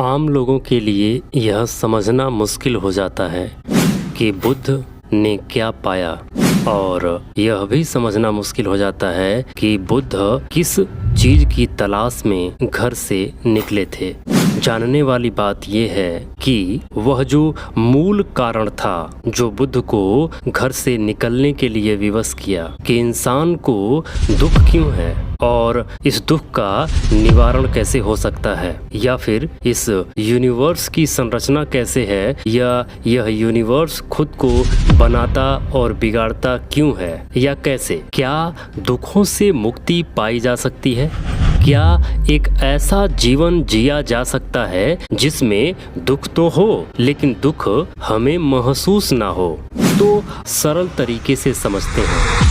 आम लोगों के लिए यह समझना मुश्किल हो जाता है कि बुद्ध ने क्या पाया, और यह भी समझना मुश्किल हो जाता है कि बुद्ध किस चीज की तलाश में घर से निकले थे। जानने वाली बात यह है कि वह जो मूल कारण था जो बुद्ध को घर से निकलने के लिए विवश किया कि इंसान को दुख क्यों है और इस दुख का निवारण कैसे हो सकता है, या फिर इस यूनिवर्स की संरचना कैसे है, या यह यूनिवर्स खुद को बनाता और बिगाड़ता क्यों है, या कैसे क्या दुखों से मुक्ति पाई जा सकती है, क्या एक ऐसा जीवन जिया जा सकता है जिसमें दुख तो हो लेकिन दुख हमें महसूस ना हो। तो सरल तरीके से समझते हैं।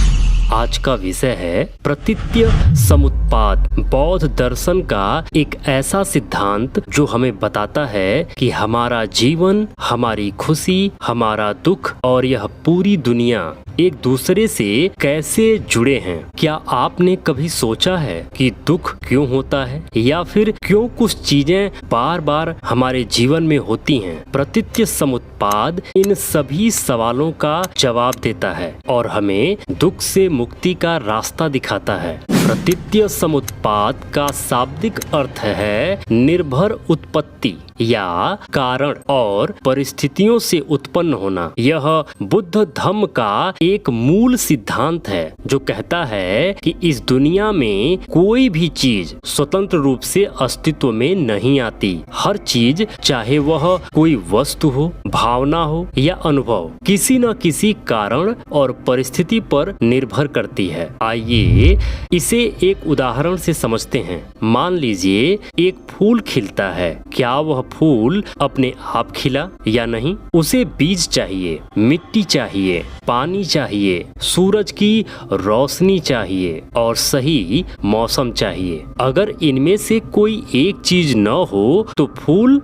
आज का विषय है प्रतीत्य समुत्पाद, बौद्ध दर्शन का एक ऐसा सिद्धांत जो हमें बताता है कि हमारा जीवन, हमारी खुशी, हमारा दुख और यह पूरी दुनिया एक दूसरे से कैसे जुड़े हैं। क्या आपने कभी सोचा है कि दुख क्यों होता है, या फिर क्यों कुछ चीजें बार बार हमारे जीवन में होती हैं? प्रतीत्य समुत्पाद इन सभी सवालों का जवाब देता है और हमें दुख से मुक्ति का रास्ता दिखाता है। प्रतीत्य समुत्पाद का शाब्दिक अर्थ है निर्भर उत्पत्ति या कारण और परिस्थितियों से उत्पन्न होना। यह बुद्ध धम्म का एक मूल सिद्धांत है जो कहता है कि इस दुनिया में कोई भी चीज स्वतंत्र रूप से अस्तित्व में नहीं आती। हर चीज, चाहे वह कोई वस्तु हो, भावना हो या अनुभव, किसी न किसी कारण और परिस्थिति पर निर्भर करती है। आइए इसे एक उदाहरण से समझते हैं। मान लीजिए एक फूल खिलता है। क्या वह फूल अपने आप खिला या नहीं? उसे बीज चाहिए, मिट्टी चाहिए, पानी चाहिए, सूरज की रोशनी चाहिए और सही मौसम चाहिए। अगर इनमें से कोई एक चीज न हो तो फूल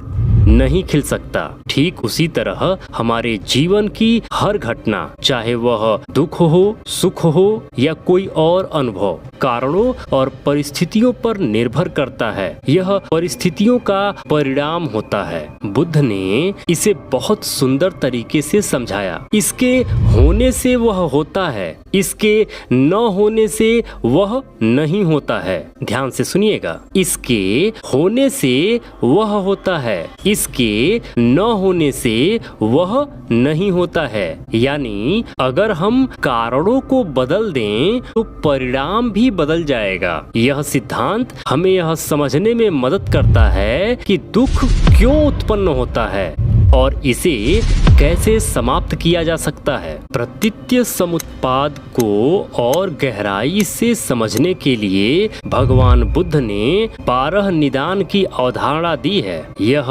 नहीं खिल सकता। ठीक उसी तरह हमारे जीवन की हर घटना, चाहे वह दुख हो, सुख हो या कोई और अनुभव, कारणों और परिस्थितियों पर निर्भर करता है। यह परिस्थितियों का परिणाम होता है। बुद्ध ने इसे बहुत सुंदर तरीके से समझाया। इसके होने से वह होता है, इसके न होने से वह नहीं होता है। ध्यान से सुनिएगा। इसके होने से वह होता है, इसके न होने से वह नहीं होता है। यानी अगर हम कारणों को बदल दें तो परिणाम भी बदल जाएगा। यह सिद्धांत हमें यह समझने में मदद करता है कि दुख क्यों उत्पन्न होता है और इसे कैसे समाप्त किया जा सकता है। प्रतीत्य समुत्पाद को और गहराई से समझने के लिए भगवान बुद्ध ने 12 निदान की अवधारणा दी है। यह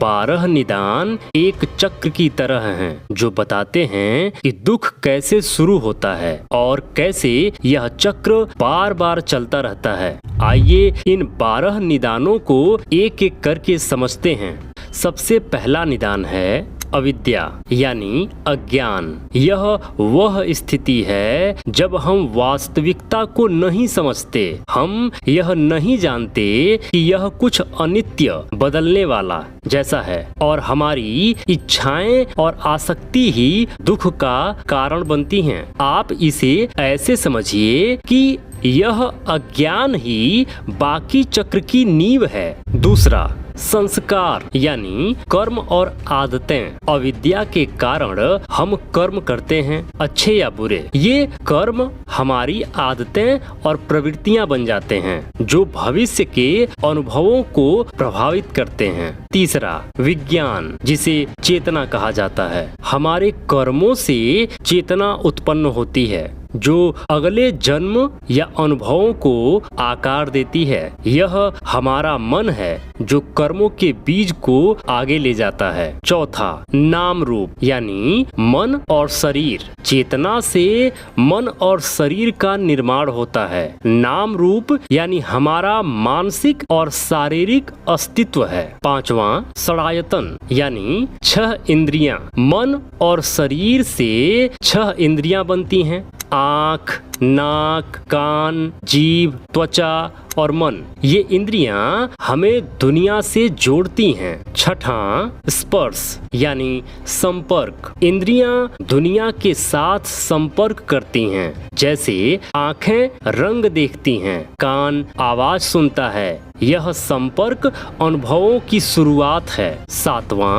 12 निदान एक चक्र की तरह हैं जो बताते हैं कि दुख कैसे शुरू होता है और कैसे यह चक्र बार बार चलता रहता है। आइए इन 12 निदानों को एक एक करके समझते हैं। सबसे पहला निदान है अविद्या यानी अज्ञान। यह वह स्थिति है जब हम वास्तविकता को नहीं समझते। हम यह नहीं जानते कि यह कुछ अनित्य, बदलने वाला जैसा है और हमारी इच्छाएं और आसक्ति ही दुख का कारण बनती हैं। आप इसे ऐसे समझिए कि यह अज्ञान ही बाकी चक्र की नींव है। दूसरा, संस्कार यानी कर्म और आदतें। अविद्या के कारण हम कर्म करते हैं, अच्छे या बुरे। ये कर्म हमारी आदतें और प्रवृत्तियां बन जाते हैं जो भविष्य के अनुभवों को प्रभावित करते हैं। तीसरा, विज्ञान, जिसे चेतना कहा जाता है। हमारे कर्मों से चेतना उत्पन्न होती है जो अगले जन्म या अनुभवों को आकार देती है। यह हमारा मन है जो कर्मों के बीज को आगे ले जाता है। चौथा, नाम रूप यानी मन और शरीर। चेतना से मन और शरीर का निर्माण होता है। नाम रूप यानी हमारा मानसिक और शारीरिक अस्तित्व है। पांचवा, षडायतन यानी 6 इंद्रियां। मन और शरीर से 6 इंद्रियां बनती हैं। आँख, नाक, कान, जीभ, त्वचा और मन, ये इंद्रियां हमें दुनिया से जोड़ती हैं। छठा, स्पर्श यानी संपर्क। इंद्रियां दुनिया के साथ संपर्क करती हैं। जैसे आंखें रंग देखती हैं, कान आवाज सुनता है। यह संपर्क अनुभवों की शुरुआत है। सातवां,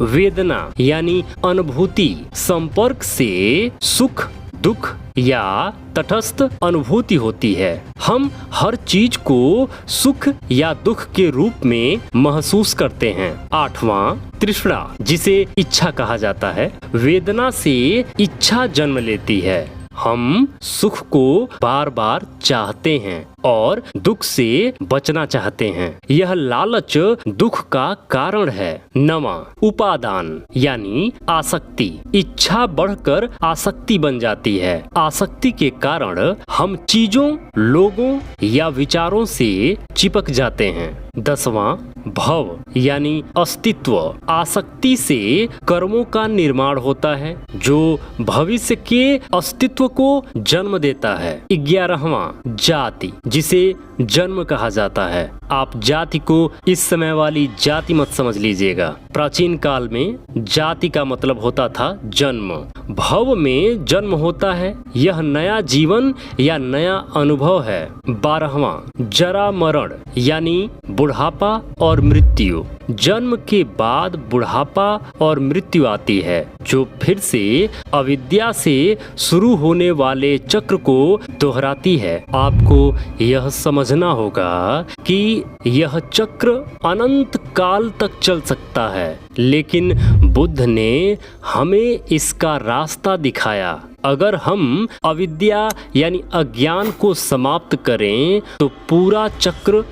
वेदना यानी अनुभूति। संपर्क से सुख, दुख या तटस्थ अनुभूति होती है। हम हर चीज को सुख या दुख के रूप में महसूस करते हैं। आठवां, तृष्णा जिसे इच्छा कहा जाता है। वेदना से इच्छा जन्म लेती है। हम सुख को बार बार चाहते हैं और दुख से बचना चाहते हैं। यह लालच दुख का कारण है। नवा, उपादान यानी आसक्ति। इच्छा बढ़कर आसक्ति बन जाती है। आसक्ति के कारण हम चीजों, लोगों या विचारों से चिपक जाते हैं। दसवां, भव यानी अस्तित्व। आसक्ति से कर्मों का निर्माण होता है जो भविष्य के अस्तित्व को जन्म देता है। 11वां, जाति जिसे जन्म कहा जाता है। आप जाति को इस समय वाली जाति मत समझ लीजिएगा। प्राचीन काल में जाति का मतलब होता था जन्म। भव में जन्म होता है। यह नया जीवन या नया अनुभव है। 12वां, जरा मरण यानी बुढ़ापा और मृत्यु। जन्म के बाद बुढ़ापा और मृत्यु आती है जो फिर से अविद्या से शुरू होने वाले चक्र को दोहराती है। आपको यह समझना होगा कि यह चक्र अनंत काल तक चल सकता है, लेकिन बुद्ध ने हमें इसका रास्ता दिखाया। अगर हम अविद्या यानी अज्ञान को समाप्त करें तो पूरा चक्र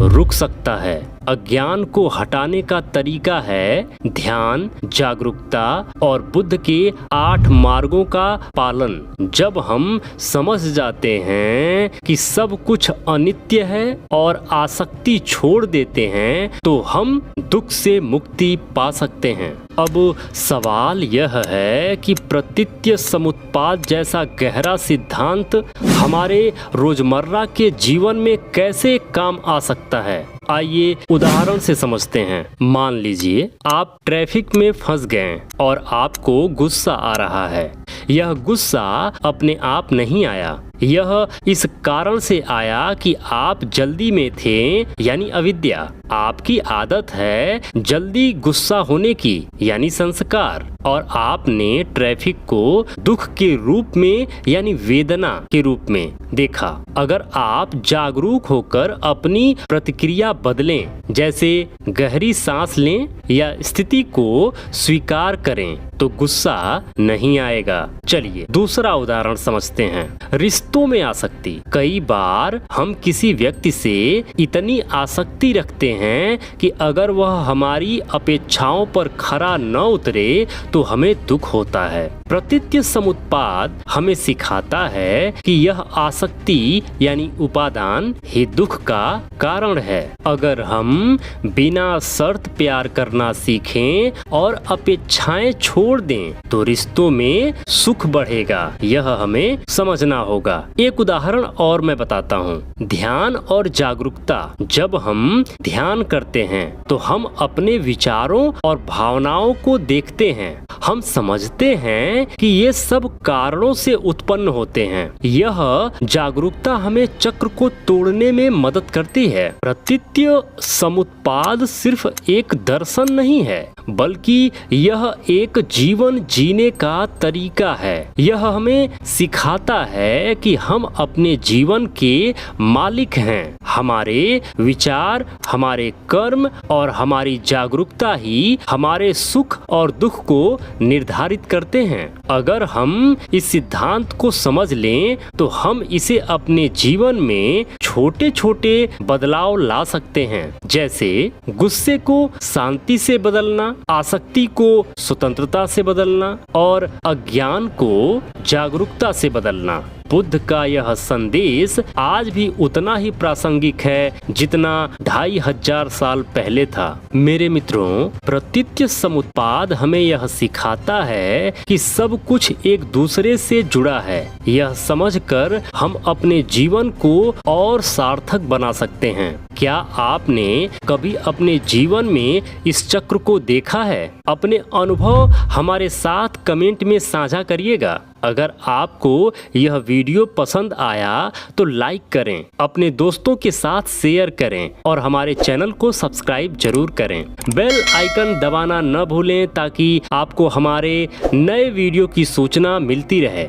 रुक सकता है। अज्ञान को हटाने का तरीका है ध्यान, जागरूकता और बुद्ध के 8 मार्गों का पालन। जब हम समझ जाते हैं कि सब कुछ अनित्य है और आसक्ति छोड़ देते हैं तो हम दुख से मुक्ति पा सकते हैं। अब सवाल यह है कि प्रतीत्य समुत्पाद जैसा गहरा सिद्धांत हमारे रोजमर्रा के जीवन में कैसे काम आ सकता है। आइए उदाहरण से समझते हैं। मान लीजिए आप ट्रैफिक में फंस गए और आपको गुस्सा आ रहा है। यह गुस्सा अपने आप नहीं आया, यह इस कारण से आया कि आप जल्दी में थे, यानी अविद्या। आपकी आदत है जल्दी गुस्सा होने की, यानी संस्कार, और आपने ट्रैफिक को दुख के रूप में यानी वेदना के रूप में देखा। अगर आप जागरूक होकर अपनी प्रतिक्रिया बदलें, जैसे गहरी सांस लें या स्थिति को स्वीकार करें, तो गुस्सा नहीं आएगा। चलिए दूसरा उदाहरण समझते हैं। रिश्तों में आसक्ति। कई बार हम किसी व्यक्ति से इतनी आसक्ति रखते हैं कि अगर वह हमारी अपेक्षाओं पर खरा न उतरे तो हमें दुख होता है। प्रतीत्य समुत्पाद हमें सिखाता है कि यह आसक्ति यानी उपादान ही दुख का कारण है। अगर हम बिना शर्त प्यार करना सीखें और अपेक्षाएं छोड़ दें तो रिश्तों में सुख बढ़ेगा। यह हमें समझना होगा। एक उदाहरण और मैं बताता हूँ। ध्यान और जागरूकता। जब हम ध्यान करते हैं तो हम अपने विचारों और भावनाओं को देखते हैं। हम समझते हैं कि ये सब कारणों से उत्पन्न होते हैं। यह जागरूकता हमें चक्र को तोड़ने में मदद करती है। प्रतीत्य समुत्पाद सिर्फ एक दर्शन नहीं है, बल्कि यह एक जीवन जीने का तरीका है। यह हमें सिखाता है कि हम अपने जीवन के मालिक हैं। हमारे विचार, हमारे कर्म और हमारी जागरूकता ही हमारे सुख और दुख को निर्धारित करते हैं। अगर हम इस सिद्धांत को समझ लें तो हम इसे अपने जीवन में छोटे छोटे बदलाव ला सकते हैं, जैसे गुस्से को शांति से बदलना, आसक्ति को स्वतंत्रता से बदलना और अज्ञान को जागरूकता से बदलना। बुद्ध का यह संदेश आज भी उतना ही प्रासंगिक है जितना 2500 साल पहले था। मेरे मित्रों, प्रतीत्य समुत्पाद हमें यह सिखाता है कि सब कुछ एक दूसरे से जुड़ा है। यह समझकर हम अपने जीवन को और सार्थक बना सकते हैं। क्या आपने कभी अपने जीवन में इस चक्र को देखा है? अपने अनुभव हमारे साथ कमेंट में साझा करिएगा। अगर आपको यह वीडियो पसंद आया तो लाइक करें, अपने दोस्तों के साथ शेयर करें और हमारे चैनल को सब्सक्राइब जरूर करें। बेल आइकन दबाना न भूलें ताकि आपको हमारे नए वीडियो की सूचना मिलती रहे।